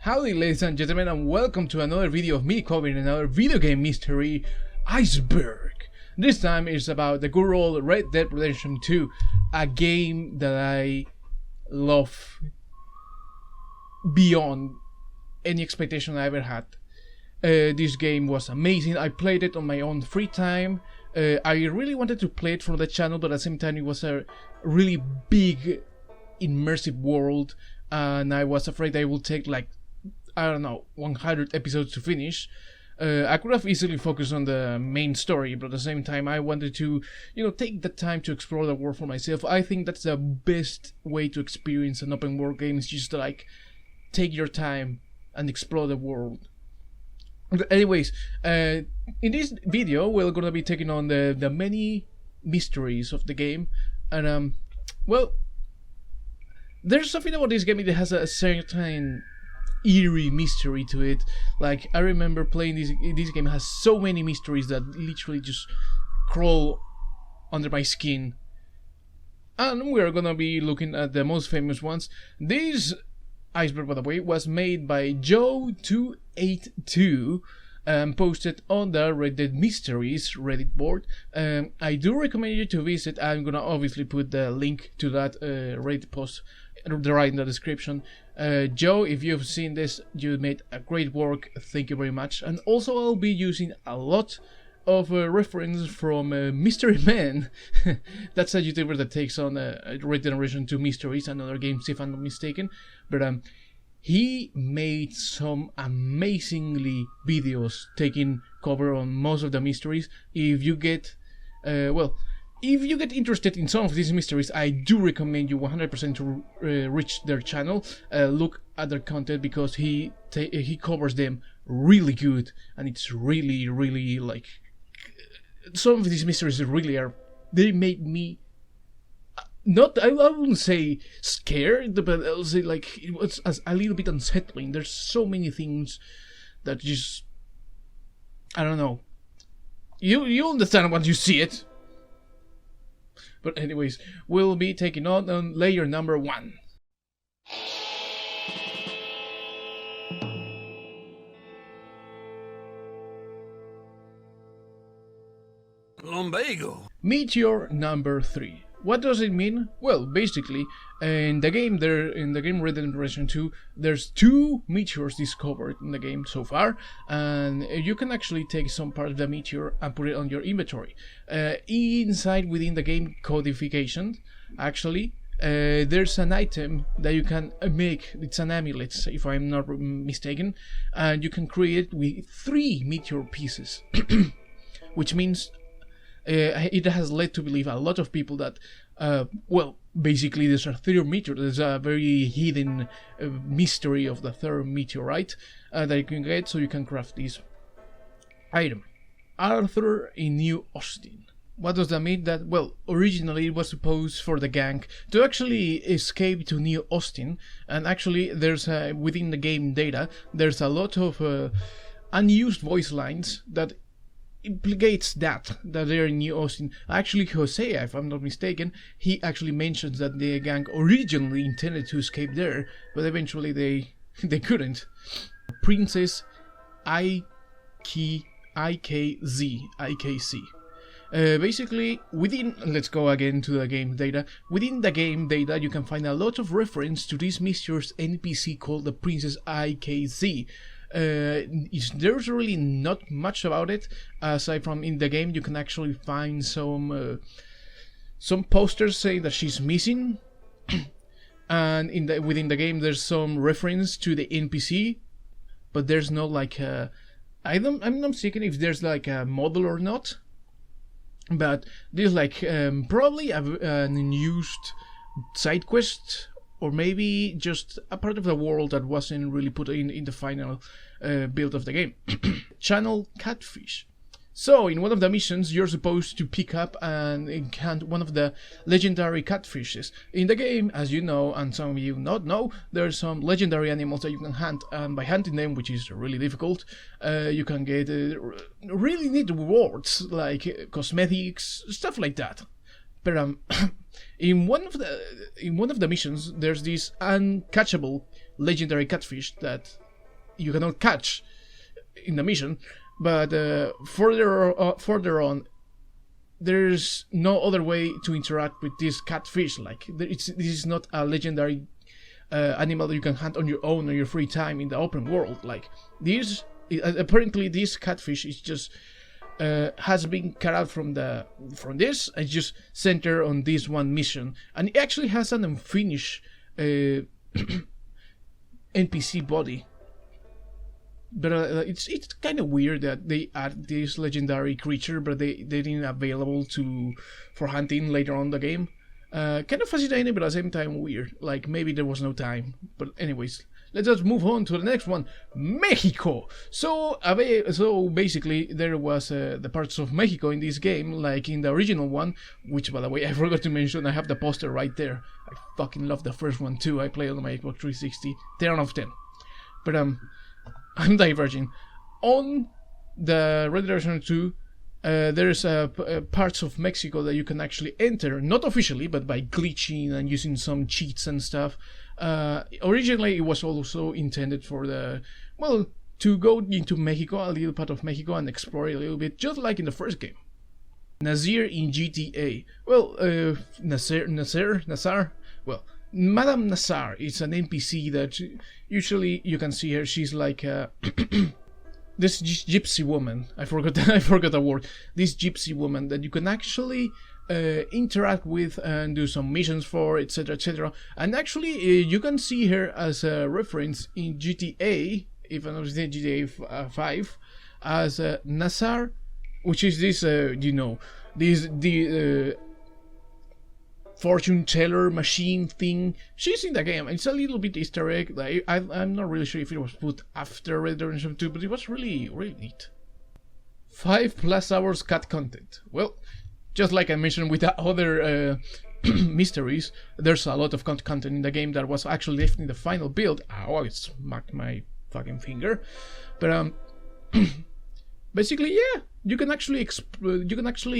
Howdy ladies and gentlemen, and welcome to another video of me covering another video game mystery, Iceberg. This time it's about the good old Red Dead Redemption 2, a game that I love beyond any expectation I ever had. This game was amazing. I played it on my own free time. I really wanted to play it for the channel, but at the same time it was a really big immersive world, and I was afraid I would take like, I don't know, 100 episodes to finish. I could have easily focused on the main story, but at the same time I wanted to, take the time to explore the world for myself. I think that's the best way to experience an open world game, is just to like take your time and explore the world. But anyways, in this video we're gonna be taking on the many mysteries of the game, and well, there's something about this game that has a certain eerie mystery to it. Like, I remember playing this game has so many mysteries that literally just crawl under my skin, and we're gonna be looking at the most famous ones. This Iceberg, by the way, was made by Joe282 and posted on the Red Dead Mysteries Reddit board. I do recommend you to visit. I'm gonna obviously put the link to that Reddit post right in the description. Joe, if you've seen this, you made a great work. Thank you very much. And also I'll be using a lot of reference from Mystery Man. That's a YouTuber that takes on Red Dead Redemption 2 mysteries and other games, if I'm not mistaken. But he made some amazingly videos taking cover on most of the mysteries. If you get if you get interested in some of these mysteries, I do recommend you 100% to reach their channel, look at their content, because he covers them really good, and it's really like, some of these mysteries really are, they made me not, I wouldn't say scared, but I'll say like it was a little bit unsettling. There's so many things that just, I don't know, you understand once you see it. But anyways, we'll be taking on layer number 1. Lumbago. Meteor number 3. What does it mean? Well, basically, in the game Red Dead Redemption 2, there's 2 meteors discovered in the game so far, and you can actually take some part of the meteor and put it on your inventory. Inside within the game codification, actually, there's an item that you can make. It's an amulet, if I'm not mistaken, and you can create it with 3 meteor pieces, which means it has led to believe a lot of people that, well, basically there's a third meteor. There's a very hidden mystery of the third meteorite that you can get, so you can craft this item. Arthur in New Austin. What does that mean? That, well, originally it was supposed for the gang to actually escape to New Austin, and actually there's within the game data there's a lot of unused voice lines that implicates that they're in New Austin. Actually, Hosea, if I'm not mistaken, he actually mentions that the gang originally intended to escape there, but eventually they couldn't. Princess IKZ. Basically, let's go again to the game data. Within the game data, you can find a lot of reference to this mysterious NPC called the Princess IKZ. There's really not much about it, aside from in the game you can actually find some posters saying that she's missing, and within the game there's some reference to the NPC, but there's no like I'm not mistaken if there's like a model or not, but there's like probably an unused side quest, or maybe just a part of the world that wasn't really put in the final build of the game. Channel Catfish. So in one of the missions you're supposed to pick up and hunt one of the legendary catfishes. In the game, as you know, and some of you not know, there's some legendary animals that you can hunt, and by hunting them, which is really difficult, you can get really neat rewards like cosmetics, stuff like that. But in one of the missions, there's this uncatchable legendary catfish that you cannot catch in the mission. But further on, there's no other way to interact with this catfish. Like, this is not a legendary animal that you can hunt on your own on your free time in the open world. Like, this apparently this catfish is just has been cut out from this and just centered on this one mission, and it actually has an unfinished NPC body. But it's kind of weird that they add this legendary creature, but they didn't available for hunting later on in the game. Kind of fascinating, but at the same time weird. Like, maybe there was no time. But anyways, let's just move on to the next one, Mexico. So basically there was the parts of Mexico in this game, like in the original one, which by the way I forgot to mention. I have the poster right there. I fucking love the first one too. I played on my Xbox 360, 10 out of 10. But I'm diverging. On the Red Dead Redemption 2, there's parts of Mexico that you can actually enter, not officially, but by glitching and using some cheats and stuff. Originally, it was also intended for to go into Mexico, a little part of Mexico, and explore it a little bit, just like in the first game. NAZAR in GTA. Well, NAZAR. Well, Madame NAZAR is an NPC that usually you can see her. She's like this gypsy woman. I forgot the word. This gypsy woman that you can actually interact with and do some missions for, etc., etc. And actually, you can see her as a reference in GTA, if I'm not mistaken, GTA 5, as NAZAR, which is this, the fortune teller machine thing. She's in the game. It's a little bit Easter egg. Like, I'm not really sure if it was put after Red Dead Redemption 2, but it was really, really neat. 5+ hours cut content. Well, just like I mentioned with the other mysteries, there's a lot of content in the game that was actually left in the final build. Ow, I smacked my fucking finger. But basically, yeah, you can actually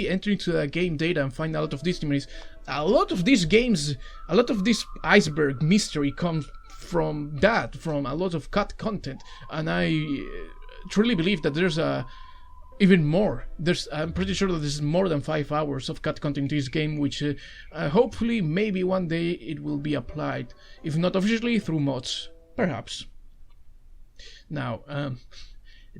enter into the game data and find a lot of these mysteries. A lot of these games, a lot of this Iceberg mystery comes from a lot of cut content, and I truly believe that there's even more. I'm pretty sure that there's more than 5 hours of cut content in this game, which hopefully, maybe one day it will be applied, if not officially, through mods, perhaps. Now,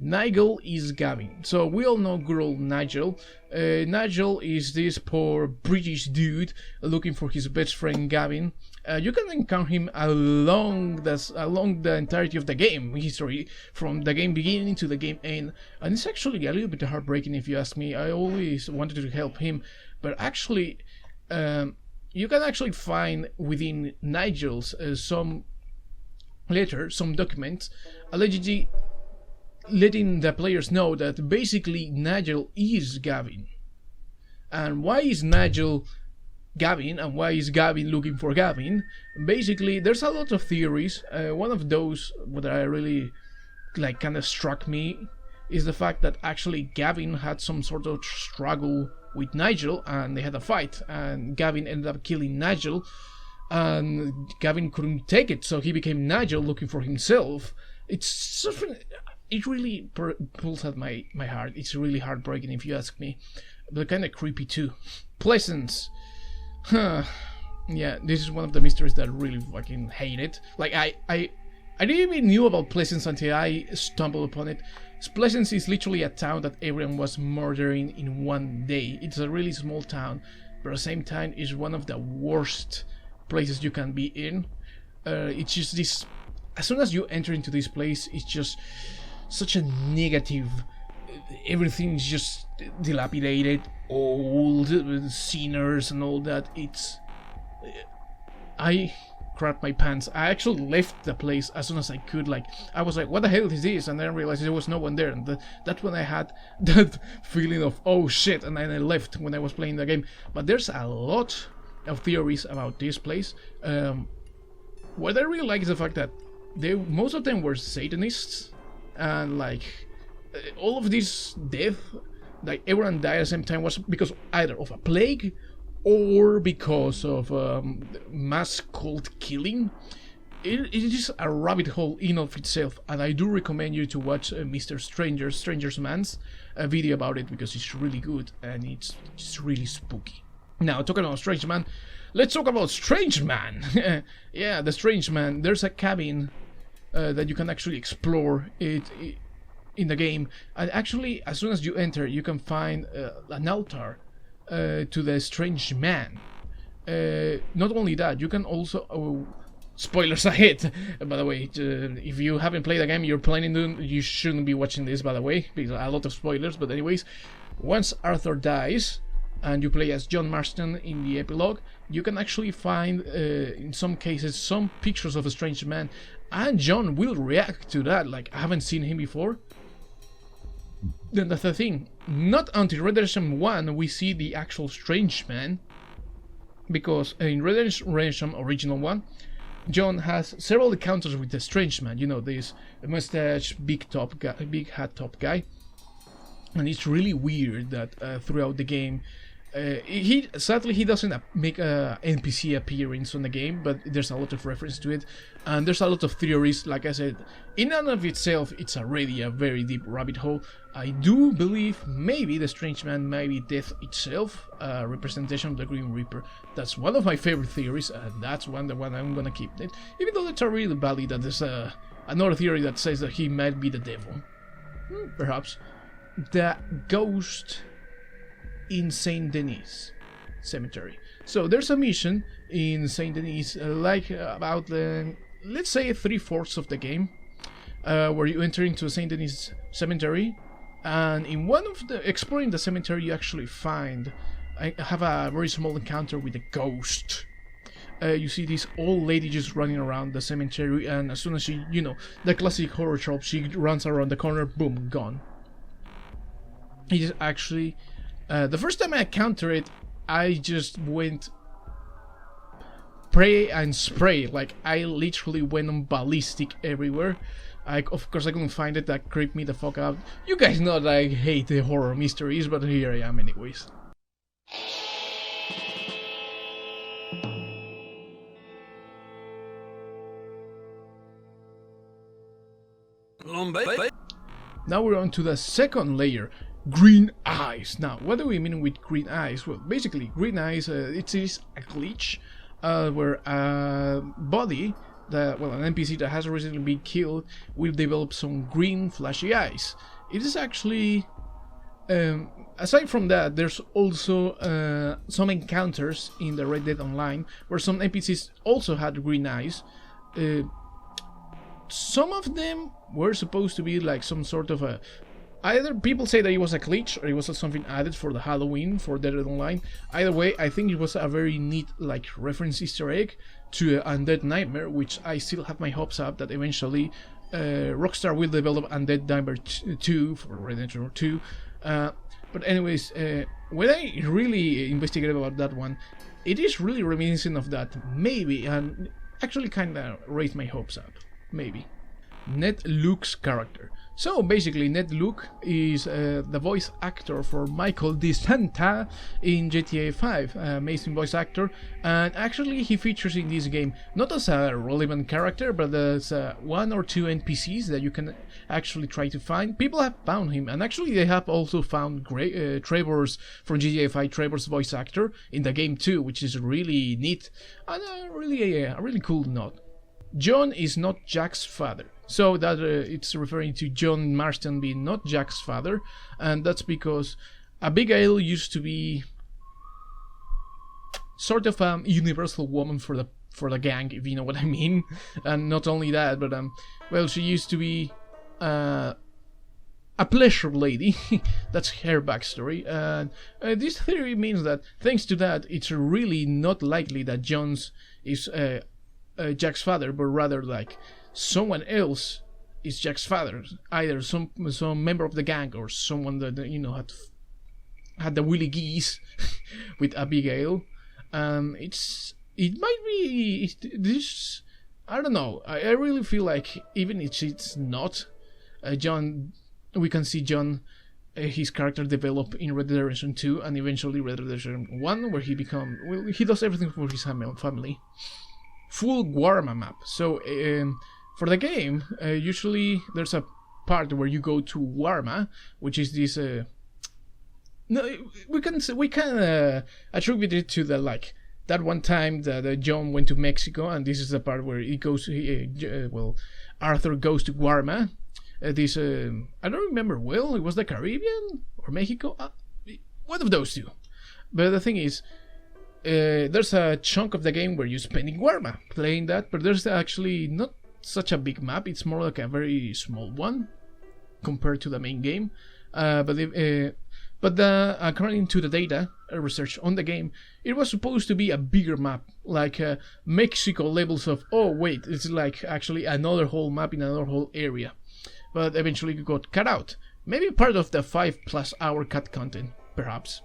NIGEL is Gavin. So we all know good old Nigel. Nigel is this poor British dude looking for his best friend Gavin. You can encounter him along the entirety of the game history, from the game beginning to the game end, and it's actually a little bit heartbreaking if you ask me. I always wanted to help him, but actually, you can actually find within Nigel's some letters, some documents, allegedly letting the players know that basically Nigel is Gavin. And why is Nigel Gavin, and why is Gavin looking for Gavin? Basically, there's a lot of theories. One of those that I really kind of struck me is the fact that actually Gavin had some sort of struggle with Nigel, and they had a fight, and Gavin ended up killing Nigel, and Gavin couldn't take it, so he became Nigel looking for himself. It's suffering. It really pulls at my heart. It's really heartbreaking if you ask me, but kind of creepy too. Pleasance. Yeah, this is one of the mysteries that I really fucking hate it. Like, I didn't even knew about Pleasance until I stumbled upon it. Pleasance is literally a town that everyone was murdering in one day. It's a really small town, but at the same time, it's one of the worst places you can be in. It's just this. As soon as you enter into this place, it's just such a negative. Everything's just dilapidated, old, sinners and all that. I crapped my pants. I actually left the place as soon as I could. Like, I was like, what the hell is this? And then I realized there was no one there, and that's when I had that feeling of, oh shit, and then I left when I was playing the game. But there's a lot of theories about this place. What I really like is the fact that most of them were Satanists, and like all of this death, like everyone died at the same time, was because either of a plague or because of mass cult killing. it is a rabbit hole in of itself, and I do recommend you to watch Mr. Stranger's Man's video about it, because it's really good and it's just really spooky. Now, talking about Strange Man, let's talk about Strange Man. Yeah, the Strange Man. There's a cabin that you can actually explore it in the game, and actually, as soon as you enter, you can find an altar to the Strange Man. Not only that, you can also spoilers ahead, by the way. If you haven't played the game, you're planning to, you shouldn't be watching this, by the way, because a lot of spoilers. But anyways, once Arthur dies and you play as John Marston in the epilogue, you can actually find in some cases some pictures of a Strange Man, and John will react to that like, I haven't seen him before. Then that's the thing, not until Red Dead Redemption 1 we see the actual Strange Man, because in Red Dead Redemption Original 1, John has several encounters with the Strange Man. You know, this mustache, big hat top guy, and it's really weird that throughout the game, sadly he doesn't make a NPC appearance on the game, but there's a lot of reference to it, and there's a lot of theories. Like I said, in and of itself, it's already a very deep rabbit hole. I do believe maybe the Strange Man might be death itself, a representation of the Grim Reaper. That's one of my favorite theories, and that's the one I'm gonna keep. It, even though it's a really valid, that there's another theory that says that he might be the devil. Perhaps. The ghost in Saint Denis Cemetery. So there's a mission in Saint Denis, like about let's say 3/4 of the game, where you enter into Saint Denis Cemetery, and in one of the exploring the cemetery, you actually have a very small encounter with a ghost. You see this old lady just running around the cemetery, and as soon as she, you know, the classic horror trope, she runs around the corner, boom, gone. It is actually the first time I encountered it, I just went pray and spray. Like, I literally went on ballistic everywhere. Of course, I couldn't find it. That creeped me the fuck out. You guys know that I hate the horror mysteries, but here I am anyways. Now we're on to the second layer. Green eyes. Now, what do we mean with green eyes? Well, basically, green eyes, it is a glitch where a body, an NPC that has recently been killed, will develop some green flashy eyes. It is actually, aside from that, there's also some encounters in the Red Dead Online where some NPCs also had green eyes. Some of them were supposed to be like some sort of a, either people say that it was a glitch or it was something added for the Halloween for Dead Online. Either way, I think it was a very neat like reference Easter egg to Undead Nightmare, which I still have my hopes up that eventually Rockstar will develop Undead Nightmare 2 for Red Dead 2. But anyways, when I really investigated about that one, it is really reminiscent of that, maybe, and actually kind of raised my hopes up, maybe. Ned Luke's character. So basically, Ned Luke is the voice actor for Michael DeSanta in GTA 5, amazing voice actor, and actually he features in this game not as a relevant character, but as one or two NPCs that you can actually try to find. People have found him, and actually they have also found Trevor's from GTA 5, Trevor's voice actor in the game too, which is really neat and a really cool note. John is not Jack's father, so that it's referring to John Marston being not Jack's father, and that's because Abigail used to be sort of a universal woman for the gang, if you know what I mean. And not only that, but well, she used to be a pleasure lady. That's her backstory, and this theory means that thanks to that, it's really not likely that John's is Jack's father, but rather like someone else is Jack's father, either some member of the gang or someone that, you know, had the willy geese with Abigail. It might be this. I don't know. I really feel like even if it's not John, we can see John, his character develop in Red Dead Redemption 2 and eventually Red Dead Redemption 1, where he does everything for his family. full GUARMA map. So for the game, usually there's a part where you go to GUARMA, which is this. No, we can attribute it to the like that one time that John went to Mexico, and this is the part where he goes. Well, Arthur goes to GUARMA. This I don't remember well. It was the Caribbean or Mexico, one of those two. But the thing is, there's a chunk of the game where you spend in GUARMA playing that, but there's actually not such a big map. It's more like a very small one compared to the main game. But according to the data research on the game, it was supposed to be a bigger map, like Mexico levels of. Oh wait, it's like actually another whole map in another whole area. But eventually it got cut out. Maybe part of the 5+ hour cut content, perhaps.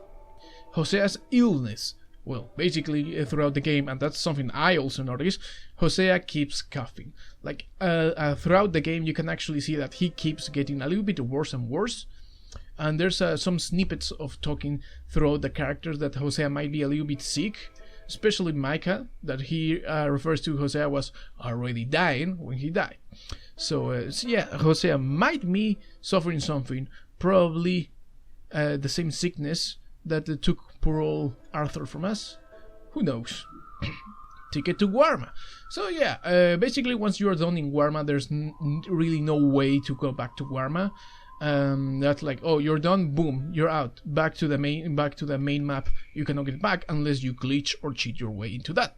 HOSEA'S illness. Well, basically throughout the game, and that's something I also noticed, HOSEA keeps coughing. Like throughout the game, you can actually see that he keeps getting a little bit worse and worse. And there's some snippets of talking throughout the characters that HOSEA might be a little bit sick. Especially Micah, that he refers to HOSEA was already dying when he died. So yeah, HOSEA might be suffering something, probably the same sickness that took poor old Arthur from us. Who knows? Ticket to GUARMA. So yeah, basically once you are done in GUARMA, there's really no way to go back to GUARMA. That's like, oh, you're done, boom, you're out, back to the main map. You cannot get back unless you glitch or cheat your way into that.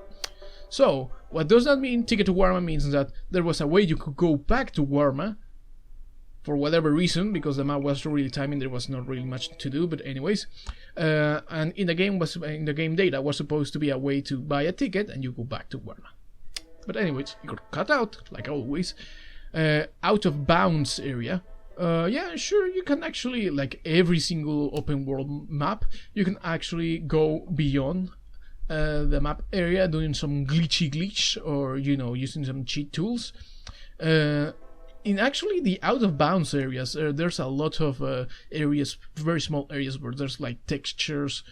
So what does that mean? Ticket to GUARMA means that there was a way you could go back to GUARMA for whatever reason, because the map was really timing, there was not really much to do, but anyways, and in the game data was supposed to be a way to buy a ticket and you go back to GUARMA. But anyways, it got cut out, like always. Out of bounds area. Yeah, sure, you can actually, like every single open world map, you can actually go beyond the map area doing some glitch or, you know, using some cheat tools. In actually the out of bounds areas, there's a lot of areas, very small areas where there's like textures,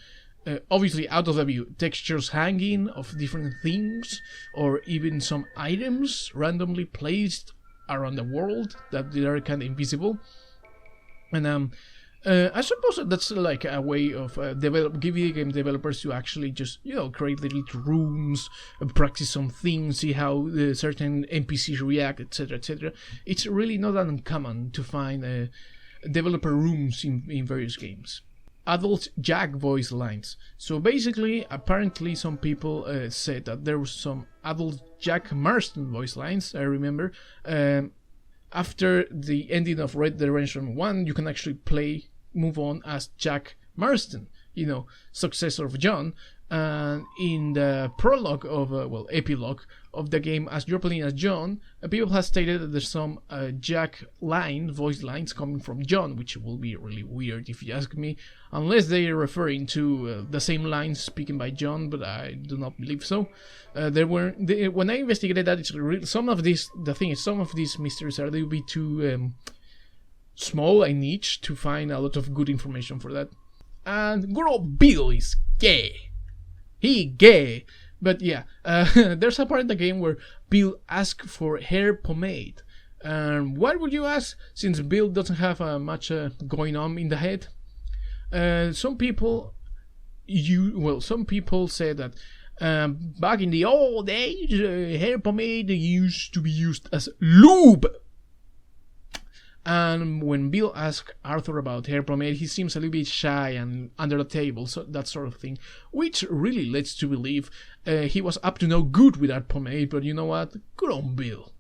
obviously out of the view, textures hanging of different things, or even some items randomly placed around the world that they are kind of invisible. And I suppose that's like a way of video game developers to actually just, you know, create little rooms, practice some things, see how certain NPCs react, etc, etc. It's really not that uncommon to find developer rooms in various games. Adult Jack voice lines. So basically, apparently some people said that there was some adult Jack Marston voice lines, I remember. After the ending of Red Dead Redemption 1, you can actually move on as Jack Marston, you know, successor of John. And in the prologue of, epilogue of the game, as you're playing as John, people have stated that there's some Jack voice lines coming from John, which will be really weird if you ask me, unless they are referring to the same lines speaking by John, but I do not believe so. When I investigated that, some of these mysteries are a little bit too small and niche to find a lot of good information for that. And good old Bill is gay. He gay. But yeah, there's a part in the game where Bill asks for hair pomade. What would you ask, since Bill doesn't have much going on in the head? Some people say that back in the old days, hair pomade used to be used as lube. And when Bill asks Arthur about hair pomade, he seems a little bit shy and under the table, so that sort of thing, which really lets to believe he was up to no good with that pomade. But you know what? Good on Bill.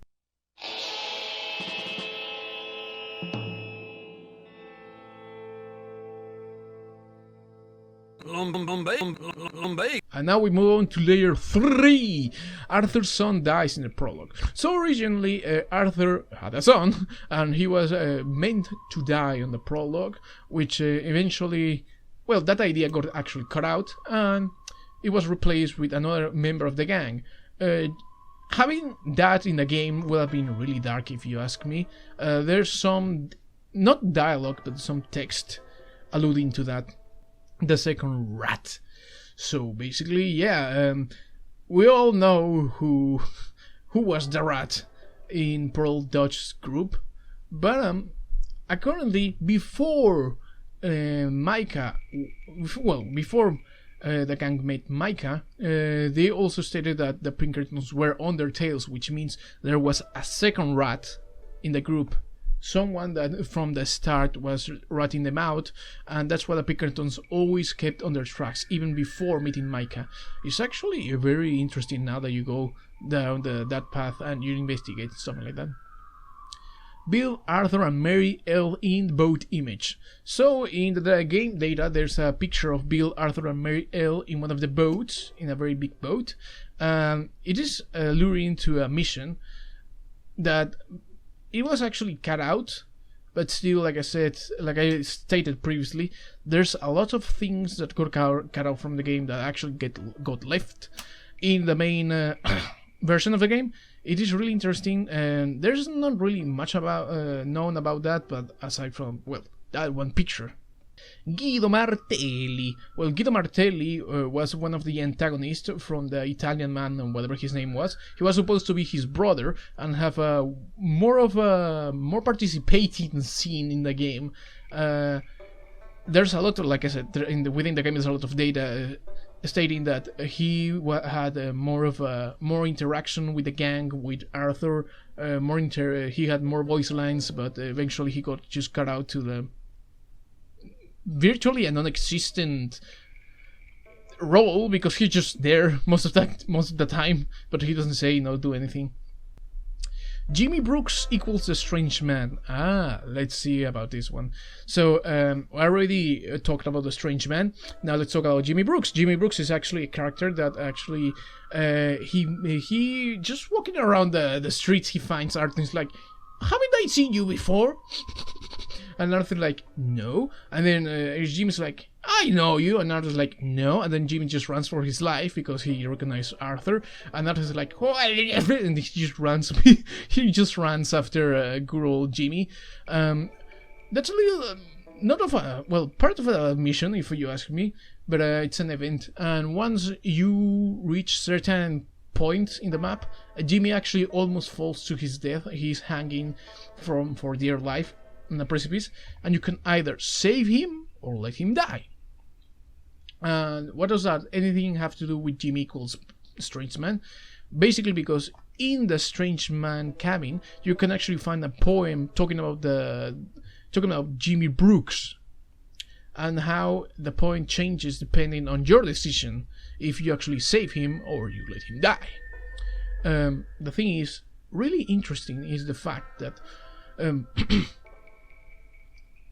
And now we move on to layer 3. Arthur's son dies in the prologue. So originally Arthur had a son, and he was meant to die on the prologue, which eventually, well, that idea got actually cut out, and it was replaced with another member of the gang. Having that in the game would have been really dark, if you ask me. There's some, not dialogue, but some text alluding to that. The second rat. So basically, yeah, we all know who was the rat in BORDEAUX group, but currently before Micah, well, before the gang met Micah, they also stated that the Pinkertons were on their tails, which means there was a second rat in the group, someone that from the start was ratting them out, and that's why the Pinkertons always kept on their tracks even before meeting Micah. It's actually very interesting now that you go down that path and you investigate something like that. Bill, Arthur, and Mary L in boat image. So in the game data, there's a picture of Bill, Arthur, and Mary L in one of the boats, in a very big boat. It is luring to a mission that it was actually cut out, but still, like I stated previously, there's a lot of things that got cut out from the game that actually got left in the main version of the game. It is really interesting, and there's not really much about known about that, but aside from, well, that one picture. Guido Martelli. Well, Guido Martelli was one of the antagonists from the Italian man, and whatever his name was. He was supposed to be his brother and have a more participating scene in the game. There's a lot of, like I said, within the game there's a lot of data stating that he had more interaction with the gang, with Arthur. He had more voice lines, but eventually he got just cut out to the virtually a non-existent role, because he's just there most of the time, but he doesn't say do anything. Jimmy Brooks equals the strange man. Let's see about this one. So I already talked about the strange man. Now let's talk about Jimmy Brooks. Jimmy Brooks is actually a character that actually he just walking around the streets, he finds Arthur and he's like, haven't I seen you before? And Arthur's like, no. And then Jimmy's like, I know you. And Arthur's like, no. And then Jimmy just runs for his life because he recognized Arthur. And Arthur's like, oh, and he just runs. He just runs after good old Jimmy. That's a little, not of a, well, part of a mission, if you ask me. But it's an event. And once you reach certain point in the map, Jimmy actually almost falls to his death. He's hanging for dear life on a precipice, and you can either save him or let him die. And what does that anything have to do with Jimmy equals Strange Man? Basically because in the Strange Man cabin you can actually find a poem talking about Jimmy Brooks and how the poem changes depending on your decision, if you actually save him or you let him die. The thing is really interesting is the fact that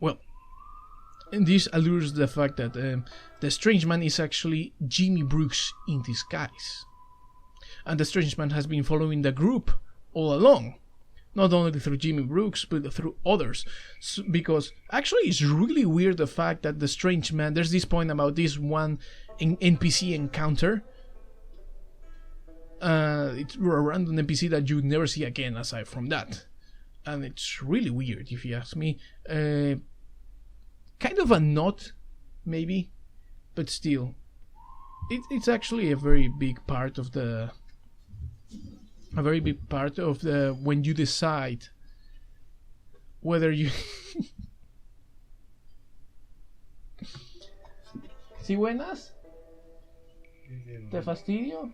well, and this allures the fact that the Strange Man is actually Jimmy Brooks in disguise, and the Strange Man has been following the group all along, not only through Jimmy Brooks but through others. Because actually it's really weird the fact that the Strange Man, there's this point about this one NPC encounter. It's a random NPC that you never see again aside from that, and it's really weird if you ask me. Kind of a nod, maybe, but still, it's actually a very big part of the when you decide whether you ¿Sí buenas? ¿Te fastidio?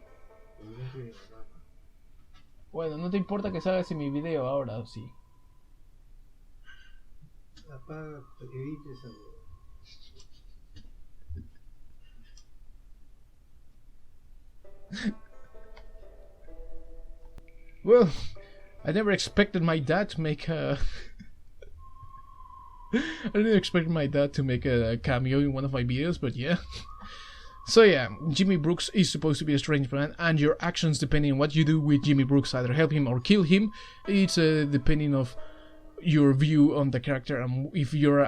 Bueno, no te importa que salgas en mi video ahora, ¿o sí? Apaga, edites algo. Well, I never expected my dad to make a I didn't expect my dad to make a cameo in one of my videos, but yeah. So yeah, Jimmy Brooks is supposed to be a strange man, and your actions, depending on what you do with Jimmy Brooks, either help him or kill him. It's depending of your view on the character, and if you are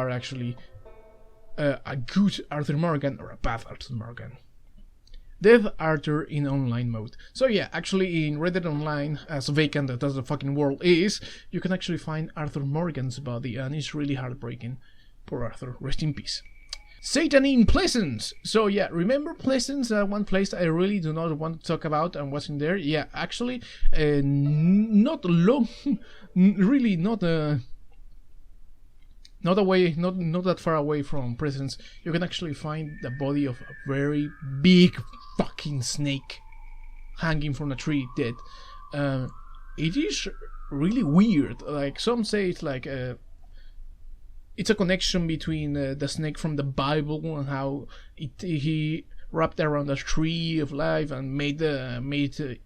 actually a good Arthur Morgan or a bad Arthur Morgan. Death Arthur in online mode. So yeah, actually in Reddit Online, as vacant as the fucking world is, you can actually find Arthur Morgan's body, and it's really heartbreaking. Poor Arthur, rest in peace. Satan in Pleasance. So yeah, remember Pleasance? One place I really do not want to talk about and what's in there. Yeah, actually, not long, really not away, not that far away from Pleasance. You can actually find the body of a very big fucking snake hanging from a tree, dead. It is really weird. Like some say it's like it's a connection between the snake from the Bible and how he wrapped around a tree of life and made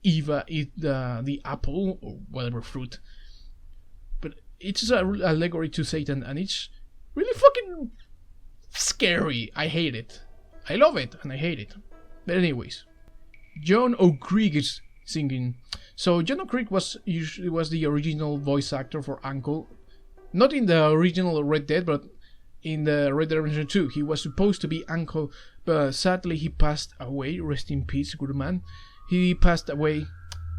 Eva eat the apple or whatever fruit. But it's an allegory to Satan, and it's really fucking scary. I hate it. I love it and I hate it. But anyways, John O'Creek is singing. So John O'Creek was the original voice actor for Uncle. Not in the original Red Dead, but in the Red Dead Redemption 2. He was supposed to be Uncle, but sadly he passed away. Rest in peace, good man. He passed away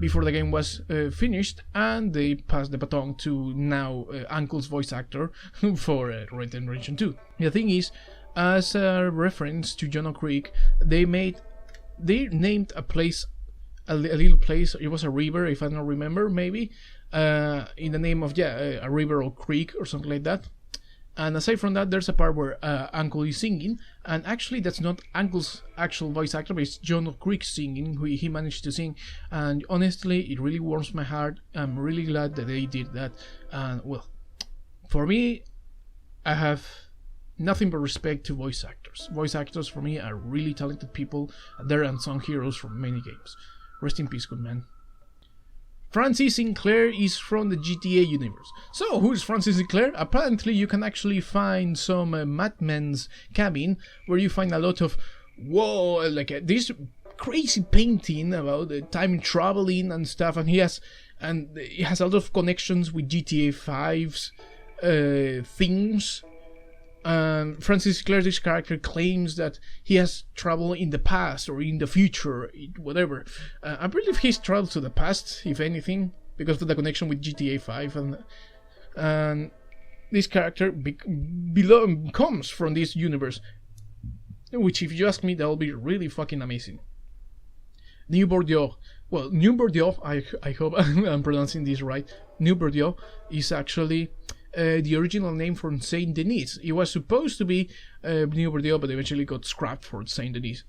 before the game was finished, and they passed the baton to now Uncle's voice actor for Red Dead Redemption 2. The thing is, as a reference to John O'Creek, they named a place, a little place. It was a river, if I don't remember, maybe. In the name of a river or creek or something like that. And aside from that, there's a part where Uncle is singing, and actually that's not Uncle's actual voice actor, but it's John O'Creek singing, who he managed to sing, and honestly it really warms my heart. I'm really glad that they did that. And well, for me, I have nothing but respect to voice actors. Voice actors for me are really talented people. They're unsung heroes from many games. Rest in peace, good man. Francis Sinclair is from the GTA universe. So, who's Francis Sinclair? Apparently, you can actually find some Madman's cabin where you find a lot of this crazy painting about time traveling and stuff, and he has a lot of connections with GTA 5's things. Francis Sinclair, this character, claims that he has traveled in the past or in the future, whatever. I believe he's traveled to the past, if anything, because of the connection with GTA 5, and this character comes from this universe, which, if you ask me, that will be really fucking amazing. New BORDEAUX. Well, New BORDEAUX, I hope I'm pronouncing this right. New BORDEAUX is actually the original name from Saint Denis. It was supposed to be New BORDEAUX, but eventually got scrapped for Saint Denis.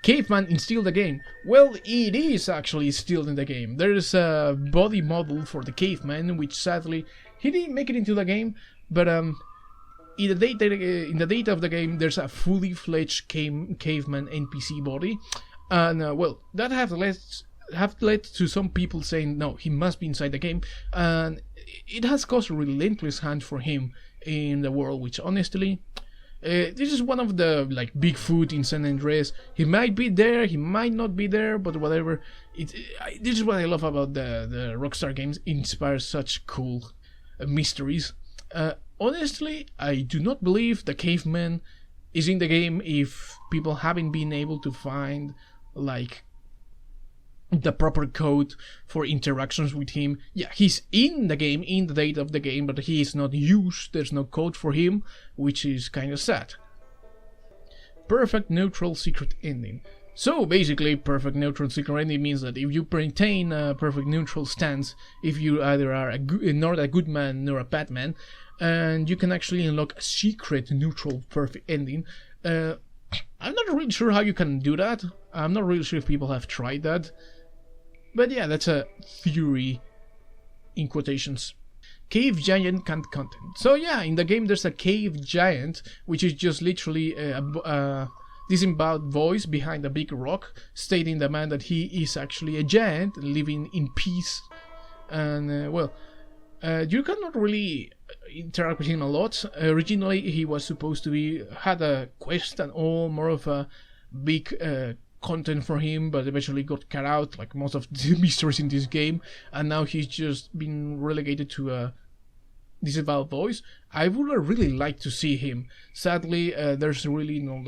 Caveman is still the game. Well, it is actually still in the game. There is a body model for the Caveman, which sadly he didn't make it into the game. But in the data of the game, there's a fully fledged Caveman NPC body, and well, that have led to some people saying no, he must be inside the game, and it has caused a relentless hunt for him in the world, which honestly, this is one of the Bigfoot in San Andreas. He might be there, he might not be there, but whatever. This is what I love about the Rockstar games. It inspires such cool mysteries. Honestly, I do not believe the Caveman is in the game if people haven't been able to find the proper code for interactions with him. Yeah, he's in the game, in the data of the game, but he is not used. There's no code for him, which is kind of sad. Perfect neutral secret ending. So basically, perfect neutral secret ending means that if you maintain a perfect neutral stance, if you either are not a good man nor a bad man, and you can actually unlock a secret neutral perfect ending. I'm not really sure how you can do that. I'm not really sure if people have tried that. But yeah, that's a theory in quotations. Cave giant content. So yeah, in the game there's a cave giant, which is just literally a disemboweled voice behind a big rock, stating the man that he is actually a giant living in peace. And you cannot really interact with him a lot. Originally he was supposed to had a quest and all, more of a big content for him, but eventually got cut out like most of the mysteries in this game, and now he's just been relegated to a disemboweled voice. I would really like to see him. Sadly, there's really no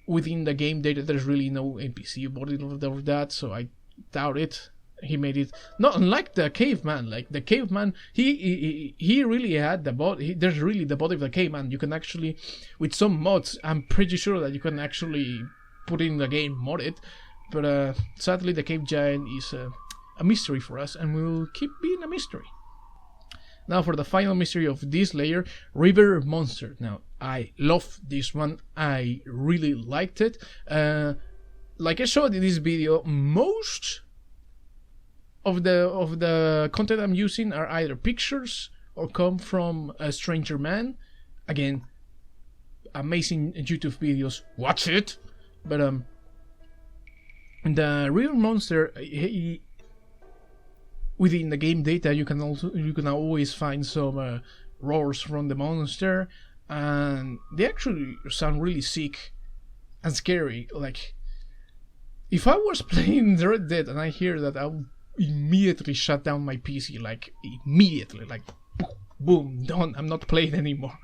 within the game data, there's really no NPC body of that, so I doubt it. he made it not unlike the caveman. Like the caveman, he really had the body. There's really the body of the caveman. You can actually, with some mods, I'm pretty sure that you can actually put in the game modded. But sadly, the cave giant is a mystery for us, and will keep being a mystery. Now for the final mystery of this layer, River Monster. Now I love this one. I really liked it. Like I showed in this video, most of the content I'm using are either pictures or come from a Stranger Man. Again, amazing YouTube videos. Watch it. But the River Monster, within the game data, you can always find some roars from the monster, and they actually sound really sick and scary. Like, if I was playing Red Dead and I hear that, I would immediately shut down my PC, like immediately, like boom, done. I'm not playing anymore.